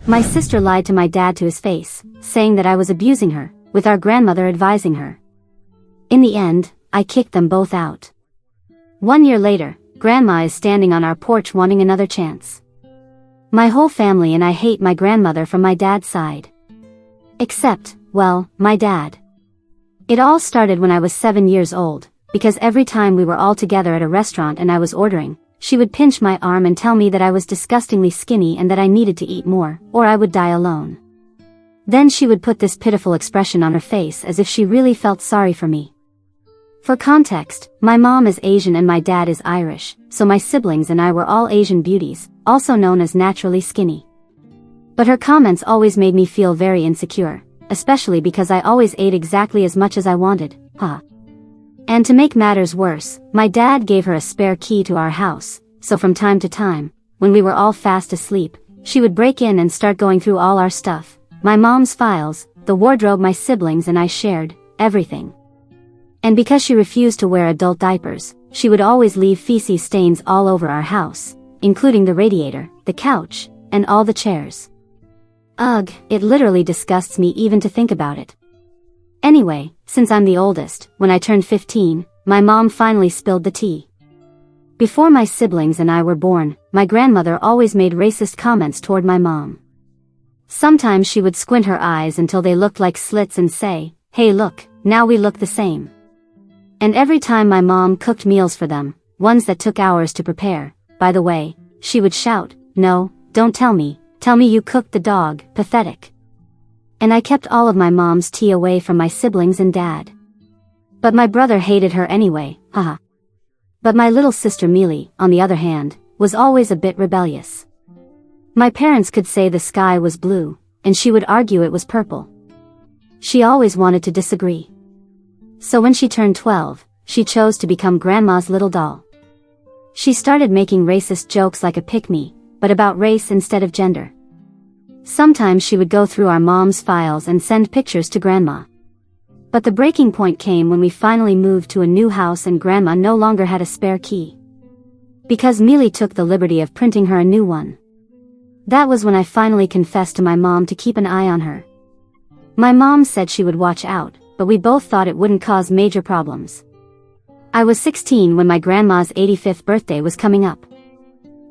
My sister lied to my dad to his face, saying that I was abusing her, with our grandmother advising her. In the end, I kicked them both out. 1 year later, Grandma is standing on our porch wanting another chance. My whole family and I hate my grandmother from my dad's side. Except, well, my dad. It all started when I was 7 years old, because every time we were all together at a restaurant and I was ordering, she would pinch my arm and tell me that I was disgustingly skinny and that I needed to eat more, or I would die alone. Then she would put this pitiful expression on her face as if she really felt sorry for me. For context, my mom is Asian and my dad is Irish, so my siblings and I were all Asian beauties, also known as naturally skinny. But her comments always made me feel very insecure, especially because I always ate exactly as much as I wanted, And to make matters worse, my dad gave her a spare key to our house, so from time to time, when we were all fast asleep, she would break in and start going through all our stuff, my mom's files, the wardrobe my siblings and I shared, everything. And because she refused to wear adult diapers, she would always leave feces stains all over our house, including the radiator, the couch, and all the chairs. Ugh, it literally disgusts me even to think about it. Anyway, since I'm the oldest, when I turned 15, my mom finally spilled the tea. Before my siblings and I were born, my grandmother always made racist comments toward my mom. Sometimes she would squint her eyes until they looked like slits and say, "Hey look, now we look the same." And every time my mom cooked meals for them, ones that took hours to prepare, by the way, she would shout, "No, don't tell me you cooked the dog, pathetic." And I kept all of my mom's tea away from my siblings and dad. But my brother hated her anyway, haha. But my little sister Mealy, on the other hand, was always a bit rebellious. My parents could say the sky was blue, and she would argue it was purple. She always wanted to disagree. So when she turned 12, she chose to become Grandma's little doll. She started making racist jokes like a pick-me, but about race instead of gender. Sometimes she would go through our mom's files and send pictures to Grandma. But the breaking point came when we finally moved to a new house and Grandma no longer had a spare key. Because Mealy took the liberty of printing her a new one. That was when I finally confessed to my mom to keep an eye on her. My mom said she would watch out, but we both thought it wouldn't cause major problems. I was 16 when my grandma's 85th birthday was coming up.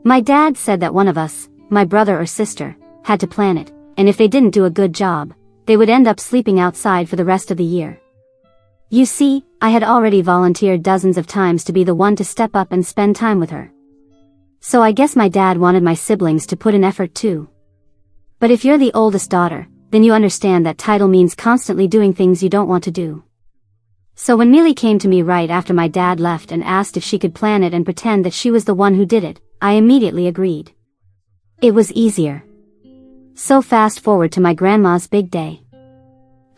My dad said that one of us, my brother or sister, had to plan it, and if they didn't do a good job, they would end up sleeping outside for the rest of the year. You see, I had already volunteered dozens of times to be the one to step up and spend time with her. So I guess my dad wanted my siblings to put in effort too. But if you're the oldest daughter, then you understand that title means constantly doing things you don't want to do. So when Mealy came to me right after my dad left and asked if she could plan it and pretend that she was the one who did it, I immediately agreed. It was easier. So fast forward to my grandma's big day.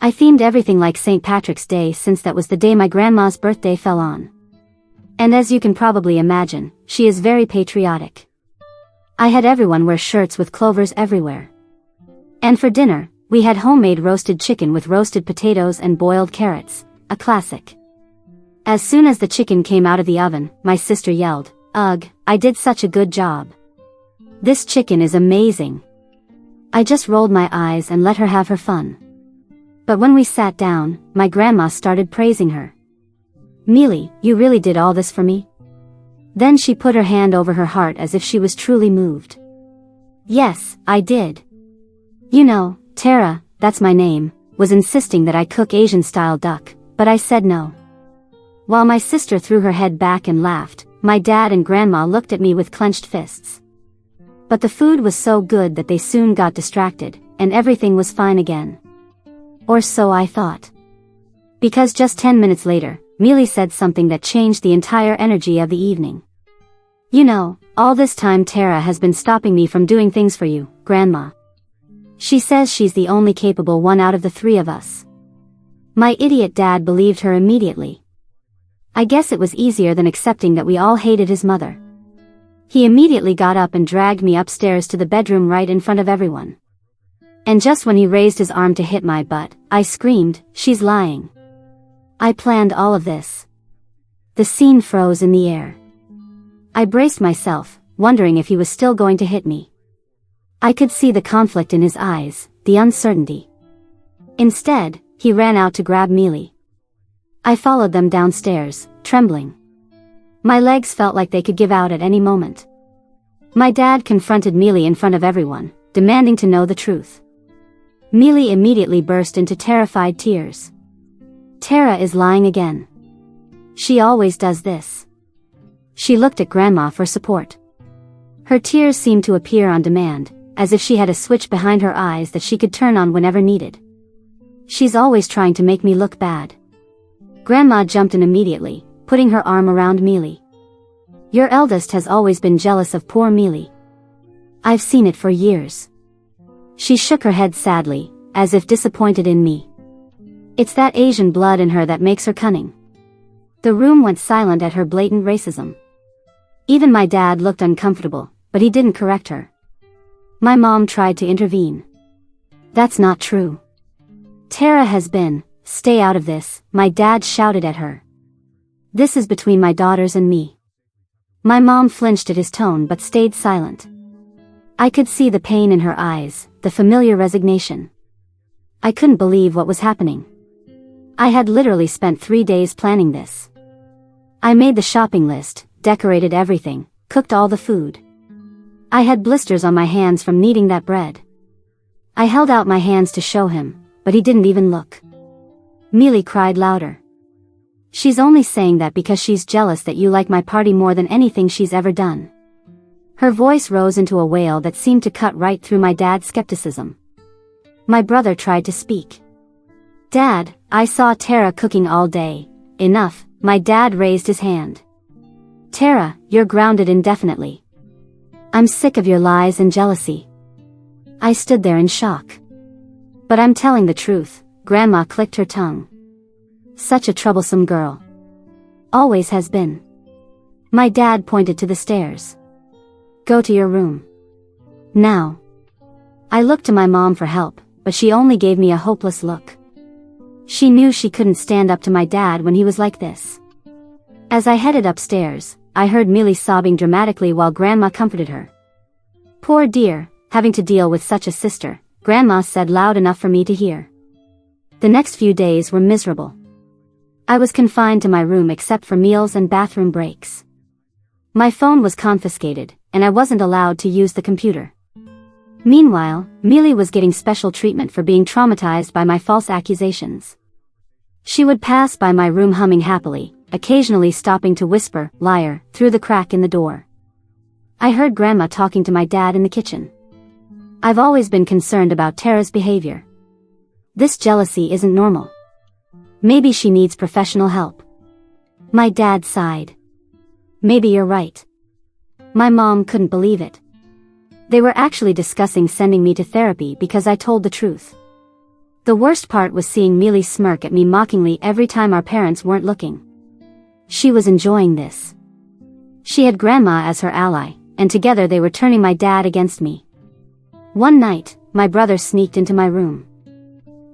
I themed everything like St. Patrick's Day since that was the day my grandma's birthday fell on. And as you can probably imagine, she is very patriotic. I had everyone wear shirts with clovers everywhere. And for dinner, we had homemade roasted chicken with roasted potatoes and boiled carrots, a classic. As soon as the chicken came out of the oven, my sister yelled, "Ugh, I did such a good job. This chicken is amazing." I just rolled my eyes and let her have her fun. But when we sat down, my grandma started praising her. "Mealy, you really did all this for me?" Then she put her hand over her heart as if she was truly moved. "Yes, I did. You know, Tara, that's my name, was insisting that I cook Asian-style duck, but I said no." While my sister threw her head back and laughed, my dad and grandma looked at me with clenched fists. But the food was so good that they soon got distracted, and everything was fine again. Or so I thought. Because just 10 minutes later, Mealy said something that changed the entire energy of the evening. "You know, all this time Tara has been stopping me from doing things for you, Grandma. She says she's the only capable one out of the three of us." My idiot dad believed her immediately. I guess it was easier than accepting that we all hated his mother. He immediately got up and dragged me upstairs to the bedroom right in front of everyone. And just when he raised his arm to hit my butt, I screamed, "She's lying. I planned all of this." The scene froze in the air. I braced myself, wondering if he was still going to hit me. I could see the conflict in his eyes, the uncertainty. Instead, he ran out to grab Mealy. I followed them downstairs, trembling. My legs felt like they could give out at any moment. My dad confronted Mealy in front of everyone, demanding to know the truth. Mealy immediately burst into terrified tears. Tara is lying again. She always does this. She looked at Grandma for support. Her tears seemed to appear on demand, as if she had a switch behind her eyes that she could turn on whenever needed. She's always trying to make me look bad. Grandma jumped in immediately, putting her arm around Mealy. Your eldest has always been jealous of poor Mealy. I've seen it for years. She shook her head sadly, as if disappointed in me. It's that Asian blood in her that makes her cunning. The room went silent at her blatant racism. Even my dad looked uncomfortable, but he didn't correct her. My mom tried to intervene. That's not true. Tara has been, stay out of this, my dad shouted at her. This is between my daughters and me. My mom flinched at his tone but stayed silent. I could see the pain in her eyes, the familiar resignation. I couldn't believe what was happening. I had literally spent 3 days planning this. I made the shopping list, decorated everything, cooked all the food. I had blisters on my hands from kneading that bread. I held out my hands to show him, but he didn't even look. Mealy cried louder. She's only saying that because she's jealous that you like my party more than anything she's ever done. Her voice rose into a wail that seemed to cut right through my dad's skepticism. My brother tried to speak. Dad, I saw Tara cooking all day. Enough, my dad raised his hand. Tara, you're grounded indefinitely. I'm sick of your lies and jealousy. I stood there in shock. But I'm telling the truth, Grandma clicked her tongue. Such a troublesome girl. Always has been. My dad pointed to the stairs. Go to your room. Now. I looked to my mom for help, but she only gave me a hopeless look. She knew she couldn't stand up to my dad when he was like this. As I headed upstairs, I heard Mealy sobbing dramatically while Grandma comforted her. Poor dear, having to deal with such a sister, Grandma said loud enough for me to hear. The next few days were miserable. I was confined to my room except for meals and bathroom breaks. My phone was confiscated, and I wasn't allowed to use the computer. Meanwhile, Mealy was getting special treatment for being traumatized by my false accusations. She would pass by my room humming happily, occasionally stopping to whisper, "Liar," through the crack in the door. I heard Grandma talking to my dad in the kitchen. I've always been concerned about Tara's behavior. This jealousy isn't normal. Maybe she needs professional help. My dad sighed. Maybe you're right. My mom couldn't believe it. They were actually discussing sending me to therapy because I told the truth. The worst part was seeing Mealy smirk at me mockingly every time our parents weren't looking. She was enjoying this. She had Grandma as her ally, and together they were turning my dad against me. One night, my brother sneaked into my room.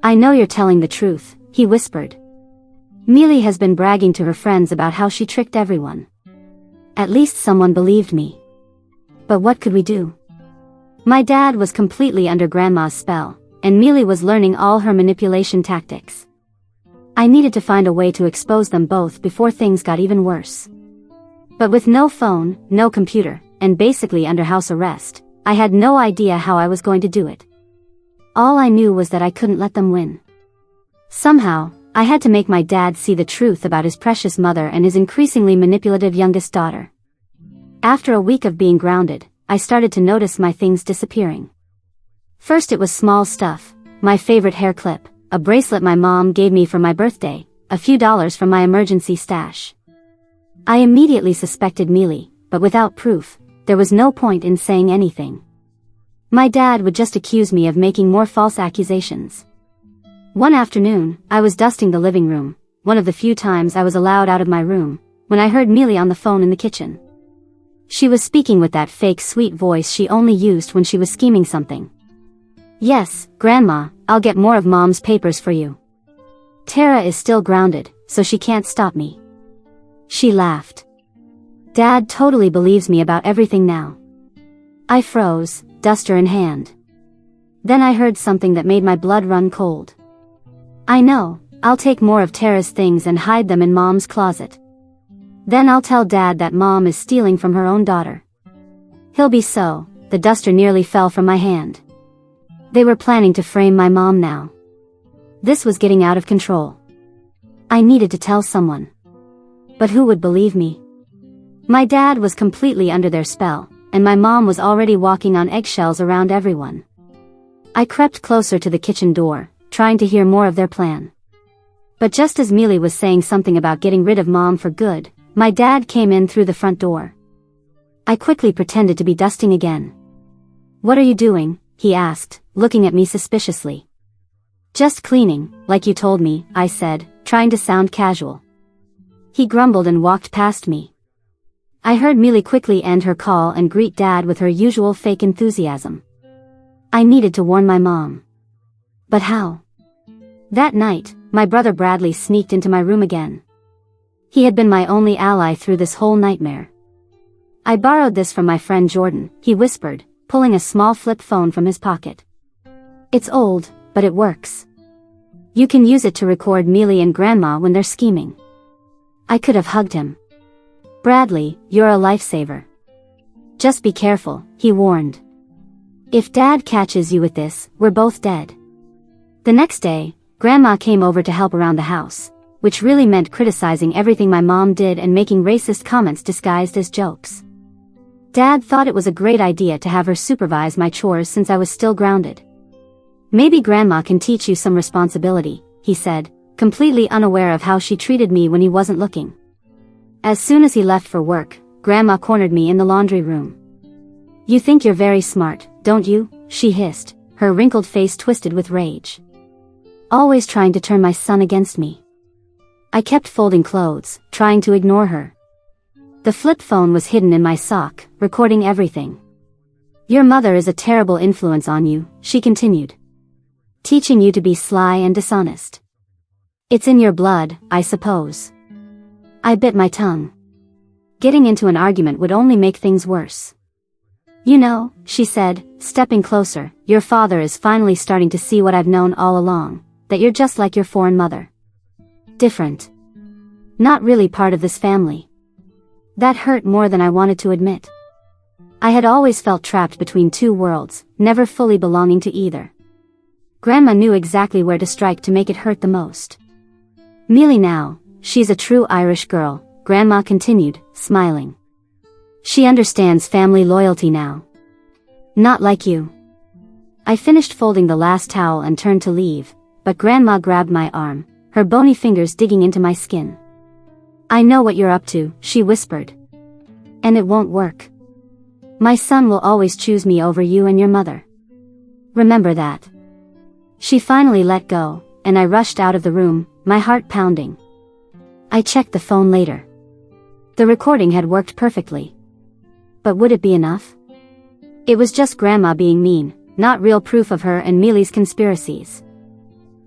I know you're telling the truth, he whispered. Mealy has been bragging to her friends about how she tricked everyone. At least someone believed me. But what could we do? My dad was completely under Grandma's spell, and Mealy was learning all her manipulation tactics. I needed to find a way to expose them both before things got even worse. But with no phone, no computer, and basically under house arrest, I had no idea how I was going to do it. All I knew was that I couldn't let them win. Somehow, I had to make my dad see the truth about his precious mother and his increasingly manipulative youngest daughter. After a week of being grounded, I started to notice my things disappearing. First it was small stuff, my favorite hair clip, a bracelet my mom gave me for my birthday, a few dollars from my emergency stash. I immediately suspected Mealy, but without proof, there was no point in saying anything. My dad would just accuse me of making more false accusations. One afternoon, I was dusting the living room, one of the few times I was allowed out of my room, when I heard Mealy on the phone in the kitchen. She was speaking with that fake sweet voice she only used when she was scheming something. Yes, Grandma, I'll get more of Mom's papers for you. Tara is still grounded, so she can't stop me. She laughed. Dad totally believes me about everything now. I froze, duster in hand. Then I heard something that made my blood run cold. I know, I'll take more of Tara's things and hide them in Mom's closet. Then I'll tell Dad that Mom is stealing from her own daughter. He'll be so. The duster nearly fell from my hand. They were planning to frame my mom now. This was getting out of control. I needed to tell someone. But who would believe me? My dad was completely under their spell, and my mom was already walking on eggshells around everyone. I crept closer to the kitchen door, trying to hear more of their plan. But just as Mealy was saying something about getting rid of Mom for good, my dad came in through the front door. I quickly pretended to be dusting again. "What are you doing?" he asked, looking at me suspiciously. "Just cleaning, like you told me," I said, trying to sound casual. He grumbled and walked past me. I heard Mealy quickly end her call and greet Dad with her usual fake enthusiasm. I needed to warn my mom. But how? That night, my brother Bradley sneaked into my room again. He had been my only ally through this whole nightmare. "I borrowed this from my friend Jordan," he whispered, pulling a small flip phone from his pocket. "It's old, but it works. You can use it to record Mealy and Grandma when they're scheming." I could have hugged him. "Bradley, you're a lifesaver. Just be careful," he warned. "If Dad catches you with this, we're both dead." The next day, Grandma came over to help around the house, which really meant criticizing everything my mom did and making racist comments disguised as jokes. Dad thought it was a great idea to have her supervise my chores since I was still grounded. "Maybe Grandma can teach you some responsibility," he said, completely unaware of how she treated me when he wasn't looking. As soon as he left for work, Grandma cornered me in the laundry room. "You think you're very smart, don't you?" she hissed, her wrinkled face twisted with rage. Always trying to turn my son against me. I kept folding clothes, trying to ignore her. The flip phone was hidden in my sock, recording everything. "Your mother is a terrible influence on you," she continued. "Teaching you to be sly and dishonest. It's in your blood, I suppose." I bit my tongue. Getting into an argument would only make things worse. "You know," she said, stepping closer, "your father is finally starting to see what I've known all along, that you're just like your foreign mother. Different. Not really part of this family." That hurt more than I wanted to admit. I had always felt trapped between two worlds, never fully belonging to either. Grandma knew exactly where to strike to make it hurt the most. "Mealy now, she's a true Irish girl," Grandma continued, smiling. "She understands family loyalty now. Not like you." I finished folding the last towel and turned to leave, but Grandma grabbed my arm, her bony fingers digging into my skin. "I know what you're up to," she whispered. "And it won't work. My son will always choose me over you and your mother. Remember that." She finally let go, and I rushed out of the room, my heart pounding. I checked the phone later. The recording had worked perfectly. But would it be enough? It was just Grandma being mean, not real proof of her and Mealy's conspiracies.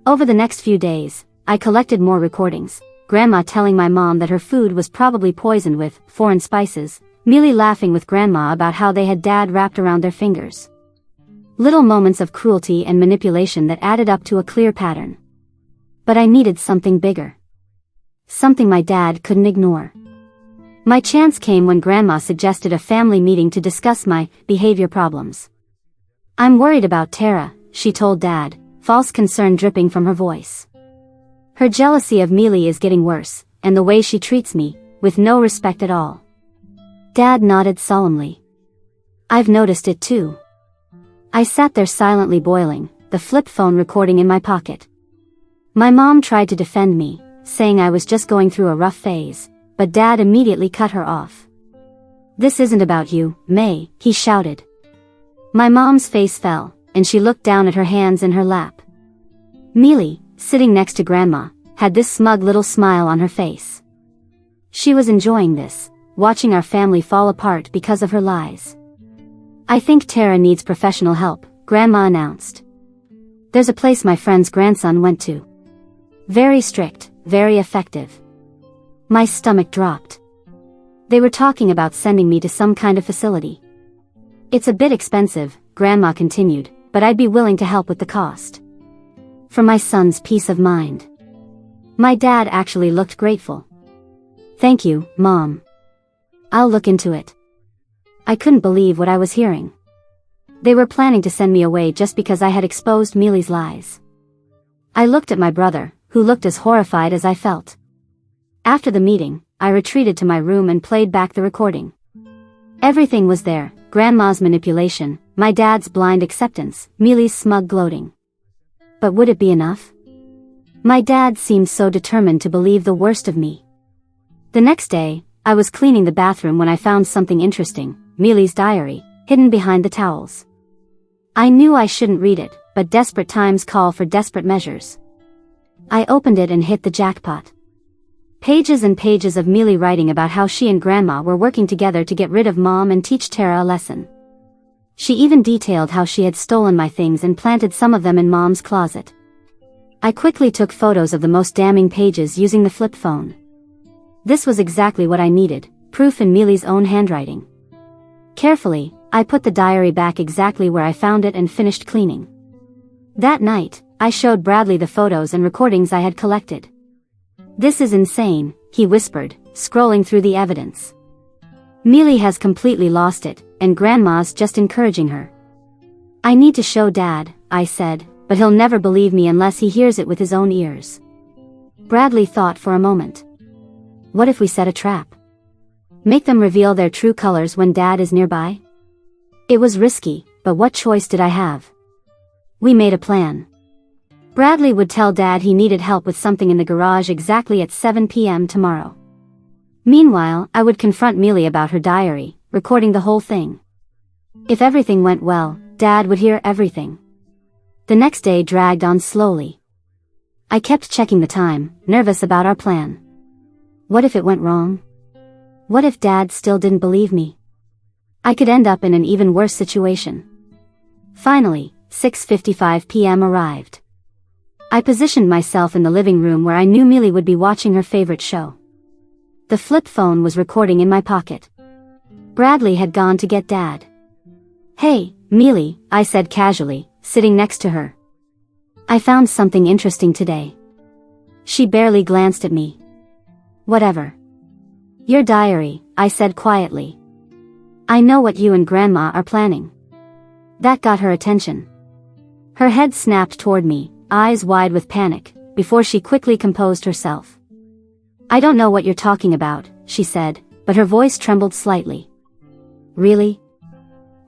Over the next few days, I collected more recordings. Grandma telling my mom that her food was probably poisoned with foreign spices, Mealy laughing with Grandma about how they had Dad wrapped around their fingers. Little moments of cruelty and manipulation that added up to a clear pattern. But I needed something bigger. Something my dad couldn't ignore. My chance came when Grandma suggested a family meeting to discuss my behavior problems. "I'm worried about Tara," she told Dad, false concern dripping from her voice. "Her jealousy of Mealy is getting worse, and the way she treats me, with no respect at all." Dad nodded solemnly. "I've noticed it too." I sat there silently boiling, the flip phone recording in my pocket. My mom tried to defend me, saying I was just going through a rough phase, but Dad immediately cut her off. "This isn't about you, May," he shouted. My mom's face fell, and she looked down at her hands in her lap. Mealy, sitting next to Grandma, had this smug little smile on her face. She was enjoying this, watching our family fall apart because of her lies. "I think Tara needs professional help," Grandma announced. "There's a place my friend's grandson went to. Very strict, very effective." My stomach dropped. They were talking about sending me to some kind of facility. "It's a bit expensive," Grandma continued, but I'd be willing to help with the cost. For my son's peace of mind. My dad actually looked grateful. Thank you, Mom. I'll look into it. I couldn't believe what I was hearing. They were planning to send me away just because I had exposed Mealy's lies. I looked at my brother, who looked as horrified as I felt. After the meeting, I retreated to my room and played back the recording. Everything was there: Grandma's manipulation, my dad's blind acceptance, Mealy's smug gloating. But would it be enough? My dad seemed so determined to believe the worst of me. The next day, I was cleaning the bathroom when I found something interesting: Mealy's diary, hidden behind the towels. I knew I shouldn't read it, but desperate times call for desperate measures. I opened it and hit the jackpot. Pages and pages of Mealy writing about how she and Grandma were working together to get rid of Mom and teach Tara a lesson. She even detailed how she had stolen my things and planted some of them in Mom's closet. I quickly took photos of the most damning pages using the flip phone. This was exactly what I needed: proof in Mealy's own handwriting. Carefully, I put the diary back exactly where I found it and finished cleaning. That night, I showed Bradley the photos and recordings I had collected. "This is insane," he whispered, scrolling through the evidence. "Mealy has completely lost it, and Grandma's just encouraging her." "I need to show Dad," I said, "but he'll never believe me unless he hears it with his own ears." Bradley thought for a moment. "What if we set a trap? Make them reveal their true colors when Dad is nearby?" It was risky, but what choice did I have? We made a plan. Bradley would tell Dad he needed help with something in the garage exactly at 7 p.m. tomorrow. Meanwhile, I would confront Mealy about her diary, recording the whole thing. If everything went well, Dad would hear everything. The next day dragged on slowly. I kept checking the time, nervous about our plan. What if it went wrong? What if Dad still didn't believe me? I could end up in an even worse situation. Finally, 6:55 p.m. arrived. I positioned myself in the living room where I knew Mealy would be watching her favorite show. The flip phone was recording in my pocket. Bradley had gone to get Dad. "Hey, Mealy," I said casually, sitting next to her. "I found something interesting today." She barely glanced at me. "Whatever." "Your diary," I said quietly. "I know what you and Grandma are planning." That got her attention. Her head snapped toward me, eyes wide with panic, before she quickly composed herself. "I don't know what you're talking about," she said, but her voice trembled slightly. "Really?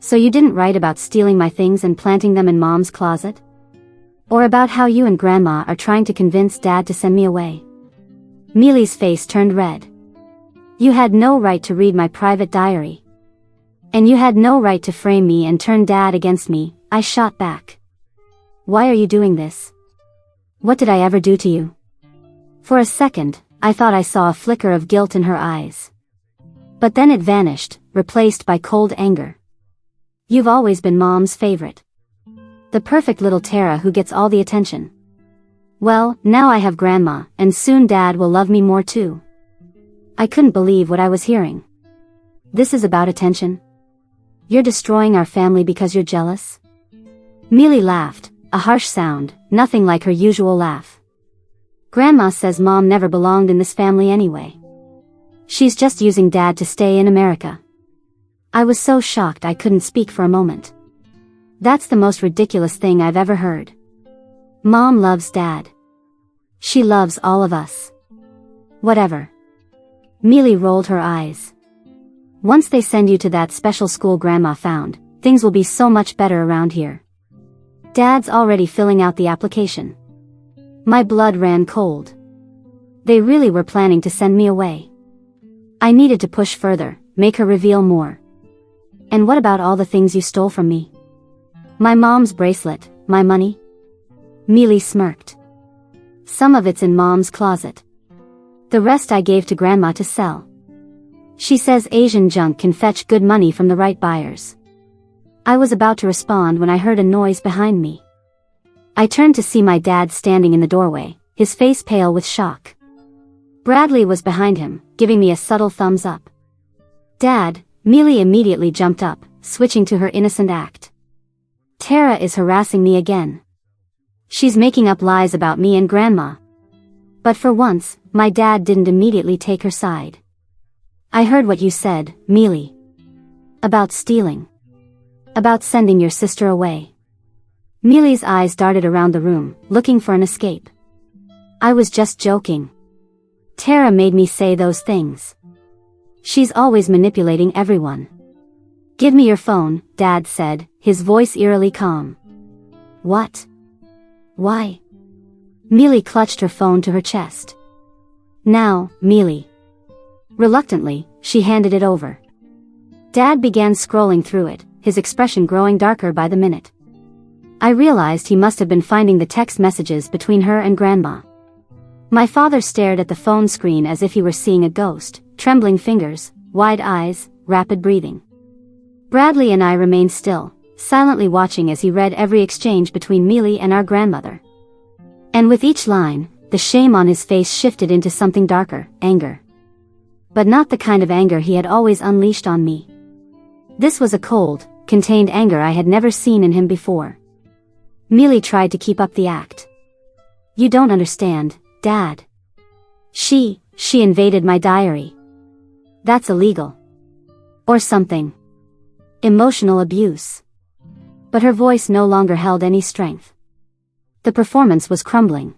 So you didn't write about stealing my things and planting them in Mom's closet? Or about how you and Grandma are trying to convince Dad to send me away?" Mealy's face turned red. "You had no right to read my private diary. And you had no right to frame me and turn Dad against me," I shot back. "Why are you doing this? What did I ever do to you?" For a second, I thought I saw a flicker of guilt in her eyes. But then it vanished, replaced by cold anger. "You've always been Mom's favorite. The perfect little Tara who gets all the attention. Well, now I have Grandma, and soon Dad will love me more too." I couldn't believe what I was hearing. "This is about attention? You're destroying our family because you're jealous?" Mealy laughed, a harsh sound, nothing like her usual laugh. "Grandma says Mom never belonged in this family anyway. She's just using Dad to stay in America." I was so shocked I couldn't speak for a moment. That's the most ridiculous thing I've ever heard. Mom loves Dad. She loves all of us. Whatever. Mealy rolled her eyes. "Once they send you to that special school Grandma found, things will be so much better around here. Dad's already filling out the application." My blood ran cold. They really were planning to send me away. I needed to push further, make her reveal more. "And what about all the things you stole from me? My mom's bracelet, my money?" Mealy smirked. "Some of it's in Mom's closet. The rest I gave to Grandma to sell. She says Asian junk can fetch good money from the right buyers." I was about to respond when I heard a noise behind me. I turned to see my dad standing in the doorway, his face pale with shock. Bradley was behind him, giving me a subtle thumbs up. "Dad," Mealy immediately jumped up, switching to her innocent act. Tara is harassing me again. She's making up lies about me and Grandma. But for once, my dad didn't immediately take her side. I heard what you said, Mealy. About stealing. About sending your sister away. Mealy's eyes darted around the room, looking for an escape. I was just joking. Tara made me say those things. She's always manipulating everyone. Give me your phone, Dad said, his voice eerily calm. What? Why? Mealy clutched her phone to her chest. Now, Mealy. Reluctantly, she handed it over. Dad began scrolling through it, his expression growing darker by the minute. I realized he must have been finding the text messages between her and Grandma. My father stared at the phone screen as if he were seeing a ghost, trembling fingers, wide eyes, rapid breathing. Bradley and I remained still, silently watching as he read every exchange between Mealy and our grandmother. And with each line, the shame on his face shifted into something darker, anger. But not the kind of anger he had always unleashed on me. This was a cold, contained anger I had never seen in him before. Mealy tried to keep up the act. You don't understand, Dad. She invaded my diary. That's illegal. Or something. Emotional abuse. But her voice no longer held any strength. The performance was crumbling.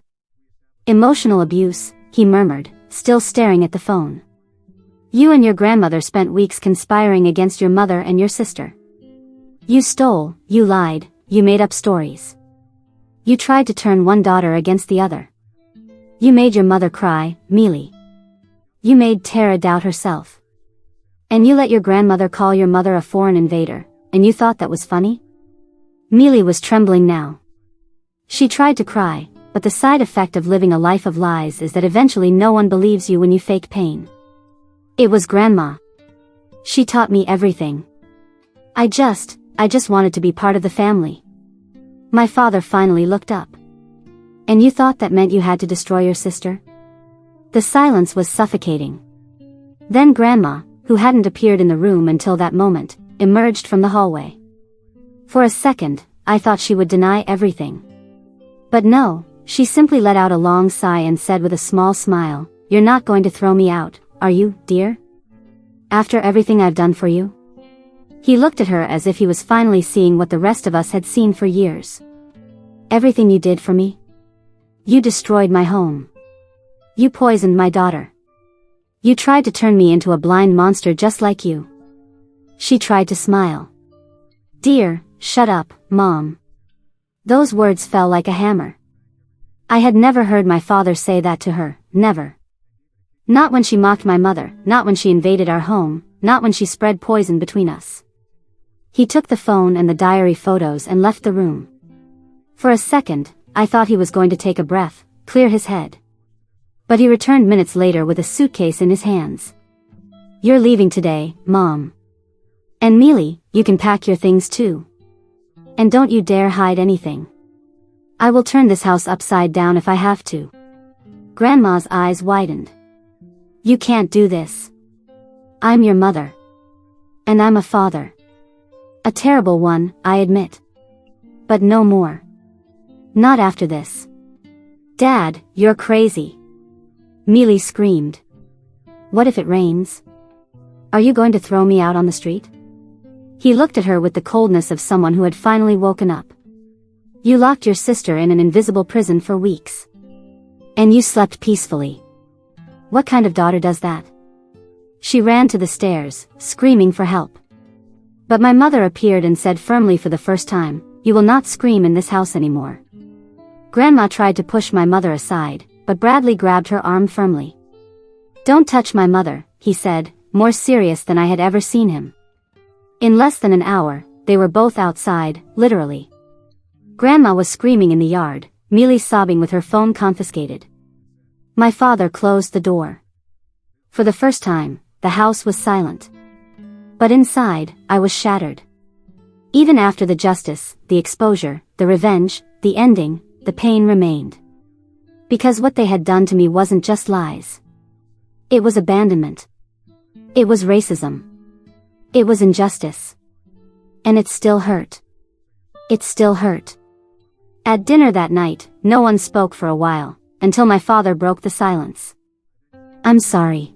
Emotional abuse, he murmured, still staring at the phone. You and your grandmother spent weeks conspiring against your mother and your sister. You stole, you lied, you made up stories. You tried to turn one daughter against the other. You made your mother cry, Mealy. You made Tara doubt herself. And you let your grandmother call your mother a foreign invader, and you thought that was funny? Mealy was trembling now. She tried to cry, but the side effect of living a life of lies is that eventually no one believes you when you fake pain. It was Grandma. She taught me everything. I just wanted to be part of the family. My father finally looked up. And you thought that meant you had to destroy your sister? The silence was suffocating. Then Grandma, who hadn't appeared in the room until that moment, emerged from the hallway. For a second, I thought she would deny everything. But no, she simply let out a long sigh and said with a small smile, You're not going to throw me out, are you, dear? After everything I've done for you? He looked at her as if he was finally seeing what the rest of us had seen for years. Everything you did for me? You destroyed my home. You poisoned my daughter. You tried to turn me into a blind monster just like you. She tried to smile. Dear, shut up, Mom. Those words fell like a hammer. I had never heard my father say that to her, never. Not when she mocked my mother, not when she invaded our home, not when she spread poison between us. He took the phone and the diary photos and left the room. For a second, I thought he was going to take a breath, clear his head. But he returned minutes later with a suitcase in his hands. You're leaving today, Mom. And Mealy, you can pack your things too. And don't you dare hide anything. I will turn this house upside down if I have to. Grandma's eyes widened. You can't do this. I'm your mother. And I'm a father. A terrible one, I admit. But no more. Not after this. Dad, you're crazy. Mealy screamed. What if it rains? Are you going to throw me out on the street? He looked at her with the coldness of someone who had finally woken up. You locked your sister in an invisible prison for weeks. And you slept peacefully. What kind of daughter does that? She ran to the stairs, screaming for help. But my mother appeared and said firmly for the first time, You will not scream in this house anymore. Grandma tried to push my mother aside, but Bradley grabbed her arm firmly. Don't touch my mother, he said, more serious than I had ever seen him. In less than an hour, they were both outside, literally. Grandma was screaming in the yard, Mealy sobbing with her phone confiscated. My father closed the door. For the first time, the house was silent. But inside, I was shattered. Even after the justice, the exposure, the revenge, the ending, the pain remained. Because what they had done to me wasn't just lies. It was abandonment. It was racism. It was injustice. And it still hurt. It still hurt. At dinner that night, no one spoke for a while, until my father broke the silence. "I'm sorry."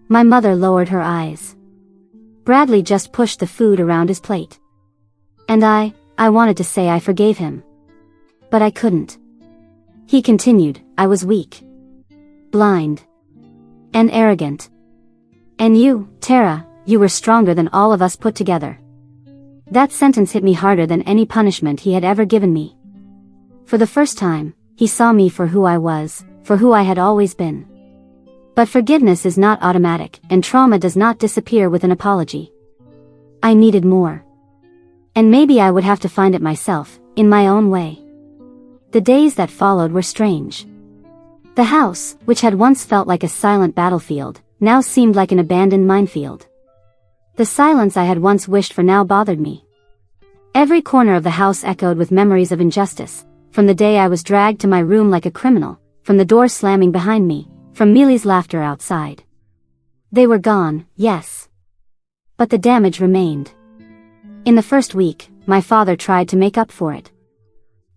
My mother lowered her eyes. Bradley just pushed the food around his plate. And I wanted to say I forgave him. But I couldn't. He continued, "I was weak. Blind. And arrogant. And you, Tara, you were stronger than all of us put together." That sentence hit me harder than any punishment he had ever given me. For the first time, he saw me for who I was, for who I had always been. But forgiveness is not automatic, and trauma does not disappear with an apology. I needed more. And maybe I would have to find it myself, in my own way. The days that followed were strange. The house, which had once felt like a silent battlefield, now seemed like an abandoned minefield. The silence I had once wished for now bothered me. Every corner of the house echoed with memories of injustice, from the day I was dragged to my room like a criminal, from the door slamming behind me, from Mealy's laughter outside. They were gone, yes. But the damage remained. In the first week, my father tried to make up for it.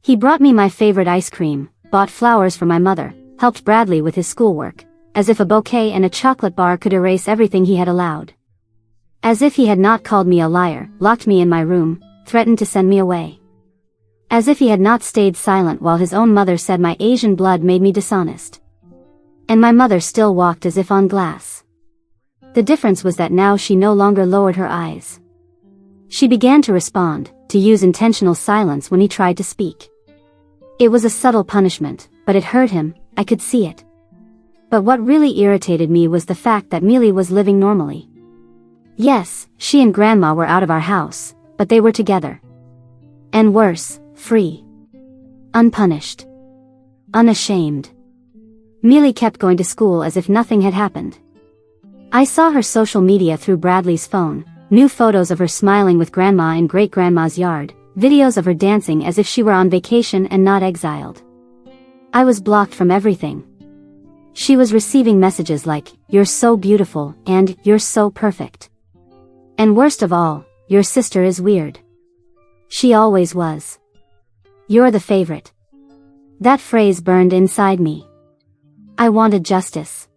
He brought me my favorite ice cream, bought flowers for my mother, helped Bradley with his schoolwork, as if a bouquet and a chocolate bar could erase everything he had allowed. As if he had not called me a liar, locked me in my room, threatened to send me away. As if he had not stayed silent while his own mother said my Asian blood made me dishonest. And my mother still walked as if on glass. The difference was that now she no longer lowered her eyes. She began to respond, to use intentional silence when he tried to speak. It was a subtle punishment, but it hurt him, I could see it. But what really irritated me was the fact that Mealy was living normally. Yes, she and Grandma were out of our house, but they were together. And worse, free. Unpunished. Unashamed. Mealy kept going to school as if nothing had happened. I saw her social media through Bradley's phone, new photos of her smiling with Grandma in Great-Grandma's yard, videos of her dancing as if she were on vacation and not exiled. I was blocked from everything. She was receiving messages like, "You're so beautiful," and "You're so perfect." And worst of all, "Your sister is weird." She always was. "You're the favorite." That phrase burned inside me. I wanted justice.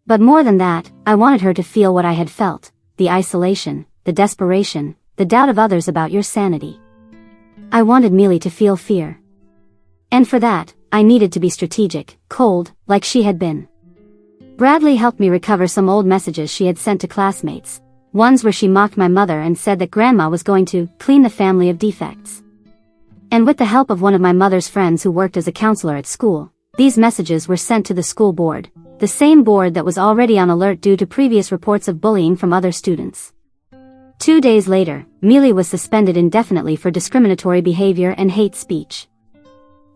But more than that, I wanted her to feel what I had felt, the isolation, the desperation, the doubt of others about your sanity. I wanted Mealy to feel fear. And for that, I needed to be strategic, cold, like she had been. Bradley helped me recover some old messages she had sent to classmates, ones where she mocked my mother and said that Grandma was going to clean the family of defects. And with the help of one of my mother's friends who worked as a counselor at school, these messages were sent to the school board, the same board that was already on alert due to previous reports of bullying from other students. 2 days later, Mealy was suspended indefinitely for discriminatory behavior and hate speech.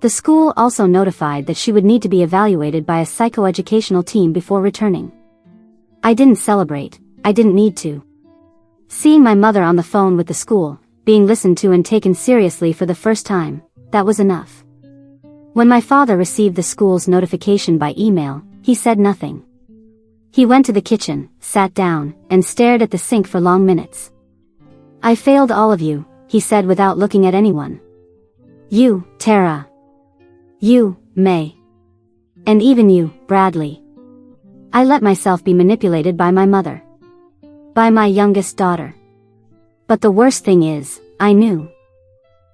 The school also notified that she would need to be evaluated by a psychoeducational team before returning. I didn't celebrate, I didn't need to. Seeing my mother on the phone with the school, being listened to and taken seriously for the first time, that was enough. When my father received the school's notification by email, he said nothing. He went to the kitchen, sat down, and stared at the sink for long minutes. "I failed all of you," he said without looking at anyone. "You, Tara. You, May. And even you, Bradley. I let myself be manipulated by my mother. By my youngest daughter. But the worst thing is, I knew.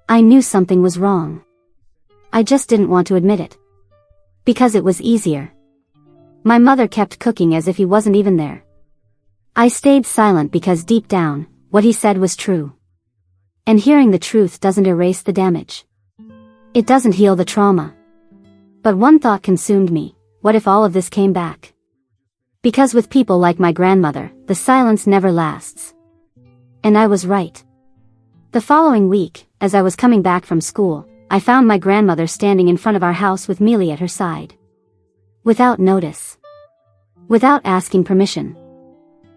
I knew something was wrong. I just didn't want to admit it. Because it was easier. My mother kept cooking as if he wasn't even there. I stayed silent because deep down, what he said was true. And hearing the truth doesn't erase the damage. It doesn't heal the trauma. But one thought consumed me: what if all of this came back? Because with people like my grandmother, the silence never lasts. And I was right. The following week, as I was coming back from school, I found my grandmother standing in front of our house with Mealy at her side. Without notice. Without asking permission.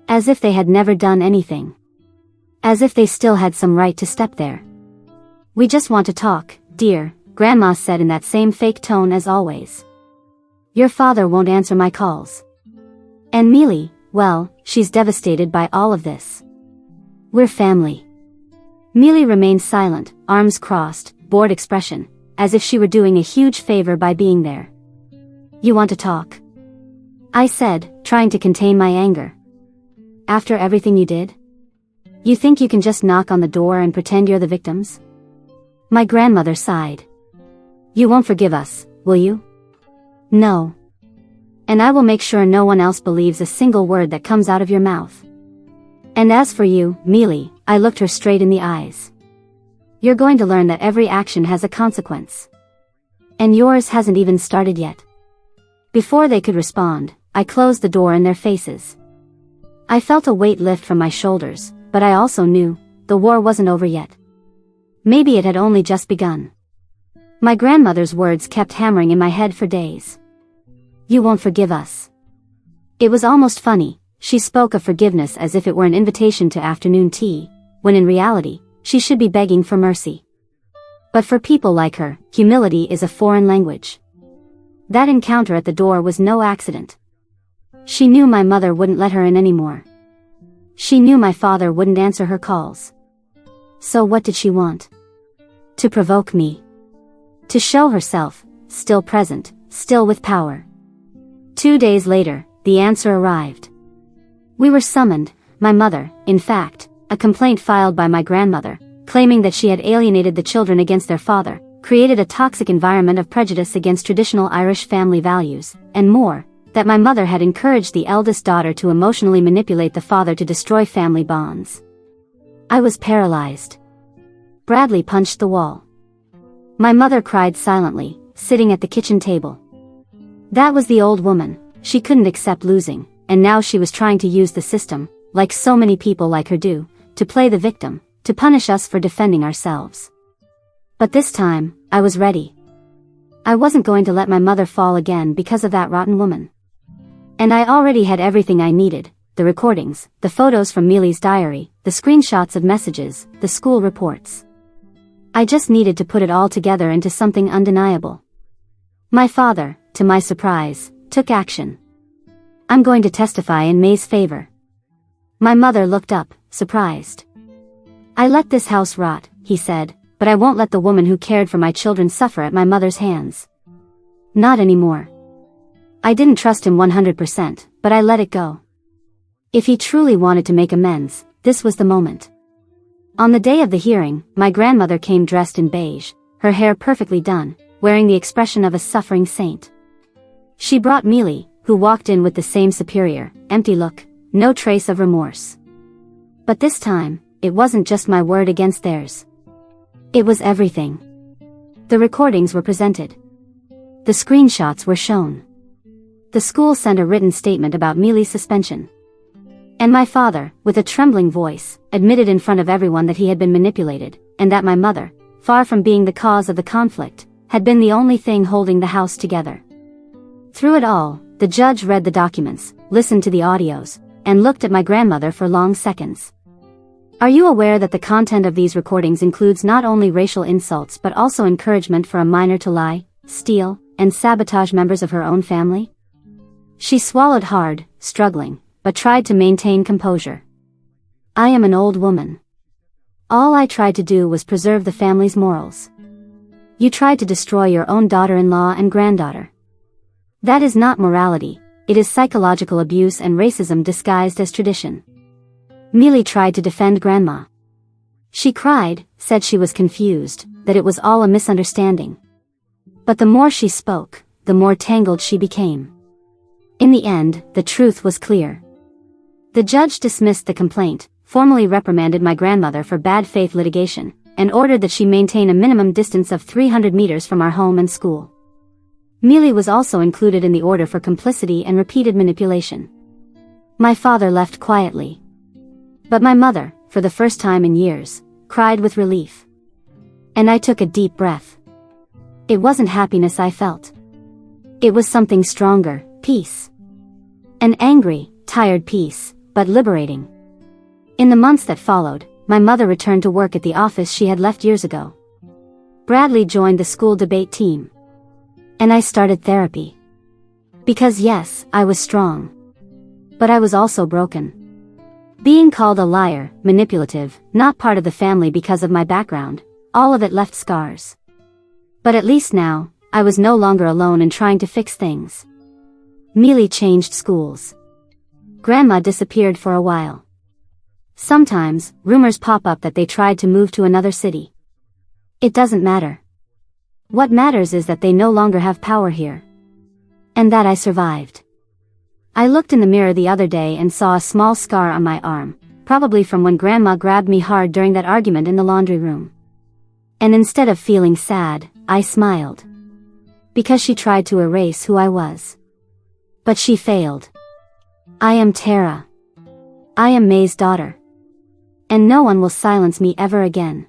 As if they had never done anything. As if they still had some right to step there. "We just want to talk, dear," Grandma said in that same fake tone as always. "Your father won't answer my calls. And Mealy, well, she's devastated by all of this. We're family." Mealy remained silent, arms crossed, bored expression, as if she were doing a huge favor by being there. "You want to talk?" I said, trying to contain my anger. "After everything you did? You think you can just knock on the door and pretend you're the victims?" My grandmother sighed. "You won't forgive us, will you?" "No. And I will make sure no one else believes a single word that comes out of your mouth. And as for you, Mealy," I looked her straight in the eyes. "You're going to learn that every action has a consequence. And yours hasn't even started yet." Before they could respond, I closed the door in their faces. I felt a weight lift from my shoulders, but I also knew, the war wasn't over yet. Maybe it had only just begun. My grandmother's words kept hammering in my head for days. "You won't forgive us." It was almost funny. She spoke of forgiveness as if it were an invitation to afternoon tea, when in reality, she should be begging for mercy. But for people like her, humility is a foreign language. That encounter at the door was no accident. She knew my mother wouldn't let her in anymore. She knew my father wouldn't answer her calls. So what did she want? To provoke me. To show herself, still present, still with power. 2 days later, the answer arrived. We were summoned, my mother, in fact, a complaint filed by my grandmother, claiming that she had alienated the children against their father, created a toxic environment of prejudice against traditional Irish family values, and more, that my mother had encouraged the eldest daughter to emotionally manipulate the father to destroy family bonds. I was paralyzed. Bradley punched the wall. My mother cried silently, sitting at the kitchen table. That was the old woman. She couldn't accept losing, and now she was trying to use the system, like so many people like her do, to play the victim, to punish us for defending ourselves. But this time, I was ready. I wasn't going to let my mother fall again because of that rotten woman. And I already had everything I needed, the recordings, the photos from Mealy's diary, the screenshots of messages, the school reports. I just needed to put it all together into something undeniable. My father, to my surprise, took action. "I'm going to testify in May's favor." My mother looked up, surprised. "I let this house rot," he said, "but I won't let the woman who cared for my children suffer at my mother's hands. Not anymore." I didn't trust him 100%, but I let it go. If he truly wanted to make amends, this was the moment. On the day of the hearing, my grandmother came dressed in beige, her hair perfectly done, wearing the expression of a suffering saint. She brought Mealy, who walked in with the same superior, empty look, no trace of remorse. But this time, it wasn't just my word against theirs. It was everything. The recordings were presented. The screenshots were shown. The school sent a written statement about Mealy's suspension. And my father, with a trembling voice, admitted in front of everyone that he had been manipulated, and that my mother, far from being the cause of the conflict, had been the only thing holding the house together. Through it all, the judge read the documents, listened to the audios, and looked at my grandmother for long seconds. "Are you aware that the content of these recordings includes not only racial insults but also encouragement for a minor to lie, steal, and sabotage members of her own family?" She swallowed hard, struggling, but tried to maintain composure. "I am an old woman. All I tried to do was preserve the family's morals. You tried to destroy your own daughter-in-law and granddaughter. That is not morality, it is psychological abuse and racism disguised as tradition." Mealy tried to defend Grandma. She cried, said she was confused, that it was all a misunderstanding. But the more she spoke, the more tangled she became. In the end, the truth was clear. The judge dismissed the complaint, formally reprimanded my grandmother for bad faith litigation, and ordered that she maintain a minimum distance of 300 meters from our home and school. Mealy was also included in the order for complicity and repeated manipulation. My father left quietly. But my mother, for the first time in years, cried with relief. And I took a deep breath. It wasn't happiness I felt. It was something stronger, peace. An angry, tired peace, but liberating. In the months that followed, my mother returned to work at the office she had left years ago. Bradley joined the school debate team. And I started therapy. Because yes, I was strong. But I was also broken. Being called a liar, manipulative, not part of the family because of my background, All of it left scars. But at least now, I was no longer alone in trying to fix things. Mealy changed schools. Grandma disappeared for a while. Sometimes, rumors pop up that they tried to move to another city. It doesn't matter. What matters is that they no longer have power here. And that I survived. I looked in the mirror the other day and saw a small scar on my arm, probably from when Grandma grabbed me hard during that argument in the laundry room. And instead of feeling sad, I smiled. Because she tried to erase who I was. But she failed. I am Tara. I am May's daughter. And no one will silence me ever again.